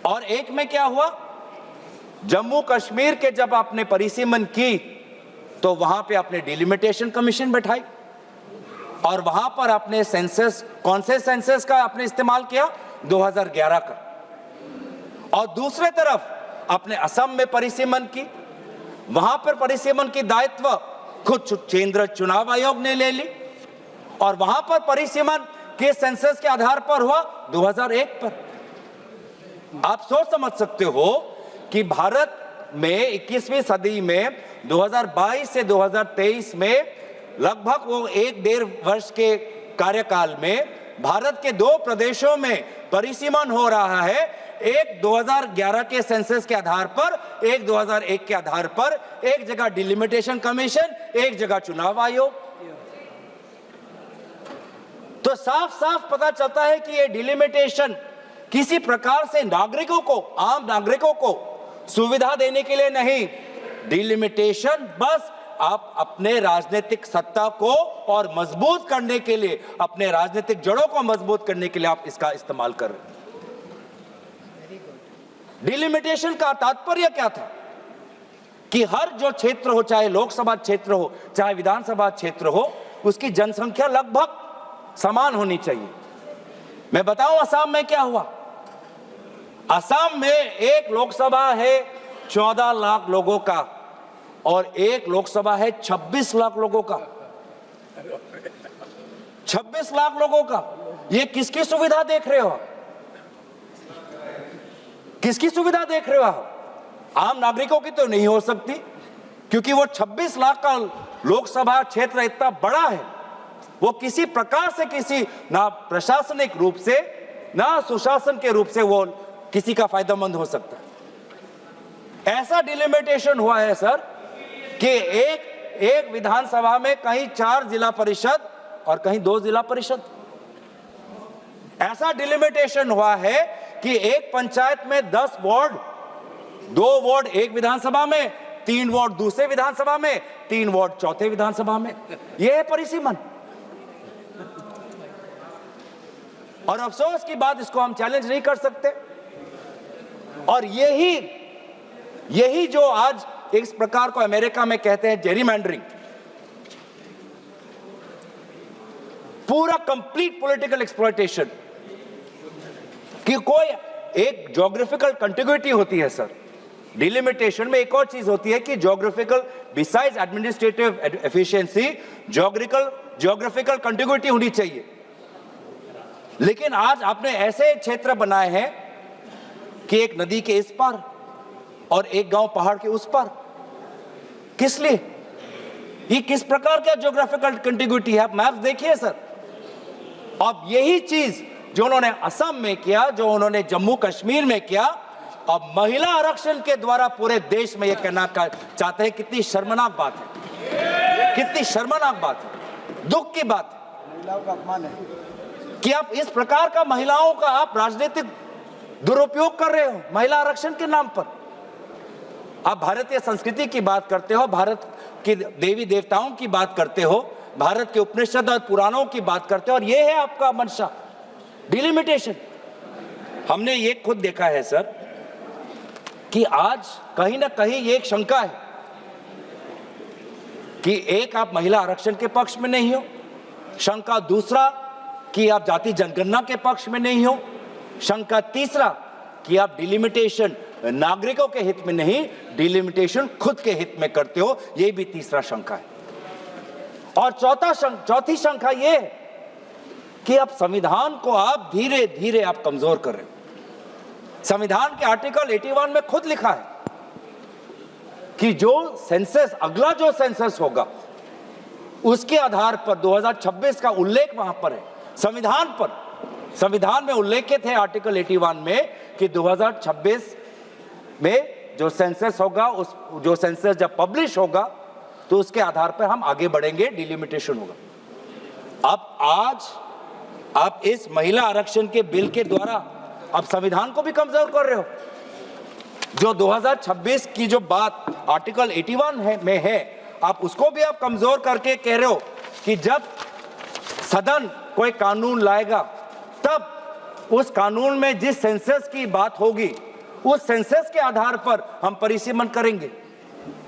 और एक में क्या हुआ, जम्मू कश्मीर के जब आपने परिसीमन की तो वहां पे आपने डिलिमिटेशन कमीशन बैठाई और वहां पर आपने सेंसस, कौन से सेंसस का आपने इस्तेमाल किया, 2011 का। और दूसरे तरफ आपने असम में परिसीमन की, वहां पर परिसीमन की दायित्व खुद केंद्र चुनाव आयोग ने ले ली और वहां पर परिसीमन के सेंसस के आधार पर हुआ 2001 पर। आप सोच समझ सकते हो कि भारत में 21वीं सदी में 2022 से 2023 में लगभग वो 1-1.5 वर्ष के कार्यकाल में भारत के 2 प्रदेशों में परिसीमन हो रहा है, एक 2011 के सेंसस के आधार पर, एक 2001 के आधार पर, एक जगह डिलिमिटेशन कमीशन, एक जगह चुनाव आयोग। तो साफ साफ पता चलता है कि ये डिलिमिटेशन किसी प्रकार से नागरिकों को, आम नागरिकों को सुविधा देने के लिए नहीं, डिलिमिटेशन बस आप अपने राजनीतिक सत्ता को और मजबूत करने के लिए, अपने राजनीतिक जड़ों को मजबूत करने के लिए आप इसका इस्तेमाल कर रहे हैं। डिलिमिटेशन का तात्पर्य क्या था कि हर जो क्षेत्र हो, चाहे लोकसभा क्षेत्र हो, चाहे विधानसभा क्षेत्र हो, उसकी जनसंख्या लगभग समान होनी चाहिए। मैं बताऊं असम में क्या हुआ। असम में एक लोकसभा है 14 लाख लोगों का और एक लोकसभा है 26 लाख लोगों का। 26 लाख लोगों का, ये किसकी सुविधा देख रहे हो? किसकी सुविधा देख रहे हो आप? आम नागरिकों की तो नहीं हो सकती, क्योंकि वो 26 लाख का लोकसभा क्षेत्र इतना बड़ा है, वो किसी प्रकार से, किसी ना प्रशासनिक रूप से ना सुशासन के रूप से वो किसी का फायदेमंद हो सकता है। ऐसा डिलिमिटेशन हुआ है सर कि एक विधानसभा में कहीं 4 जिला परिषद और कहीं 2 जिला परिषद। ऐसा डिलिमिटेशन हुआ है कि एक पंचायत में 10 वार्ड, 2 वार्ड एक विधानसभा में, 3 वार्ड दूसरे विधानसभा में, 3 वार्ड चौथे विधानसभा में। यह है परिसीमन। और अफसोस की बात, इसको हम चैलेंज नहीं कर सकते। और यही जो आज इस प्रकार को अमेरिका में कहते हैं जेरीमैंडरिंग, पूरा कंप्लीट पॉलिटिकल एक्सप्लॉयटेशन, कि कोई एक ज्योग्राफिकल कंटिग्यूटी होती है सर। डिलिमिटेशन में एक और चीज होती है कि geographical, besides administrative efficiency, geographical contiguity होनी चाहिए। लेकिन आज आपने ऐसे क्षेत्र बनाए हैं कि एक नदी के इस पार और एक गांव पहाड़ के उस पार। किस लिए? ये किस प्रकार का ज्योग्राफिकल कंटिग्यूटी है? आप मैप देखिए सर। अब यही चीज जो उन्होंने असम में किया, जो उन्होंने जम्मू कश्मीर में किया, अब महिला आरक्षण के द्वारा पूरे देश में ये कहना चाहते हैं। कितनी शर्मनाक बात है, कितनी शर्मनाक बात है, दुख की बात है। महिलाओं का अपमान है कि आप इस प्रकार का महिलाओं का आप राजनीतिक दुरुपयोग कर रहे हो महिला आरक्षण के नाम पर। आप भारतीय संस्कृति की बात करते हो, भारत के देवी देवताओं की बात करते हो, भारत के उपनिषद और पुराणों की बात करते हो, और ये है आपका मंशा, डिलिमिटेशन। हमने ये खुद देखा है सर कि आज कहीं ना कहीं ये एक शंका है कि एक, आप महिला आरक्षण के पक्ष में नहीं हो, शंका दूसरा कि आप जाति जनगणना के पक्ष में नहीं हो, शंका तीसरा कि आप डिलिमिटेशन नागरिकों के हित में नहीं, डिलिमिटेशन खुद के हित में करते हो, यह भी तीसरा शंका है। और चौथी शंका यह है कि आप संविधान को आप धीरे धीरे आप कमजोर कर रहे हो। संविधान के आर्टिकल 81 में खुद लिखा है कि जो सेंसस, अगला जो सेंसस होगा उसके आधार पर 2026 का उल्लेख वहां पर है संविधान पर। संविधान में उल्लेखित है आर्टिकल 81 में कि 2026 में जो सेंसस होगा, उस जो सेंसस जब पब्लिश होगा तो उसके आधार पर हम आगे बढ़ेंगे, डिलिमिटेशन होगा। अब आज आप इस महिला आरक्षण के बिल के द्वारा आप संविधान को भी कमजोर कर रहे हो। जो 2026 की जो बात आर्टिकल 81 में है, आप उसको भी आप कमजोर करके कह रहे हो कि जब सदन कोई कानून लाएगा तब उस कानून में जिस सेंसस की बात होगी उस सेंसस के आधार पर हम परिसीमन करेंगे।